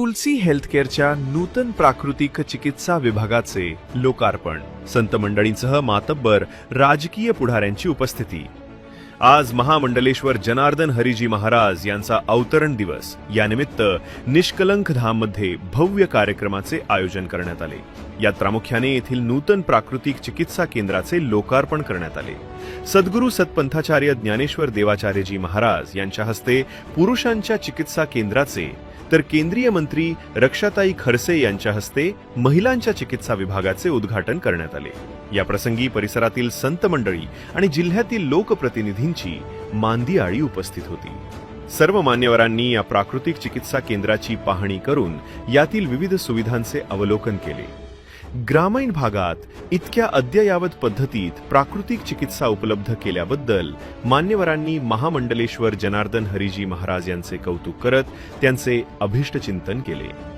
तुलसी हेल्थकेअरच्या नूतन प्राकृतिक चिकित्सा विभागाचे लोकार्पण. संत मंडळींसह मातब्बर राजकीय पुढाऱ्यांची उपस्थिती. आज महामंडलेश्वर जनार्दन हरीजी महाराज यांचा अवतरण दिवस. यानिमित्त निष्कलंक धाममध्ये भव्य कार्यक्रमाचे आयोजन करण्यात आले. यात प्रामुख्याने येथील नूतन प्राकृतिक चिकित्सा केंद्राचे लोकार्पण करण्यात आले. सद्गुरू सतपंथाचार्य ज्ञानेश्वर देवाचार्यजी महाराज यांच्या हस्ते पुरुषांच्या चिकित्सा केंद्राचे, तर केंद्रीय मंत्री रक्षाताई खडसे यांच्या हस्ते महिलांच्या चिकित्सा विभागाचे उद्घाटन करण्यात आले. या प्रसंगी परिसरातील संत मंडळी आणि जिल्ह्यातील लोकप्रतिनिधींची मांदियाळी उपस्थित होती. सर्व मान्यवरांनी या प्राकृतिक चिकित्सा केंद्राची पाहणी करून यातील विविध सुविधांचे अवलोकन केले. ग्रामीण भागात इतक्या अद्ययावत पद्धतीत प्राकृतिक चिकित्सा उपलब्ध केल्याबद्दल मान्यवरांनी महामंडलेश्वर जनार्दन हरीजी महाराज यांचे कौतुक करत त्यांचे अभिष्टचिंतन केले.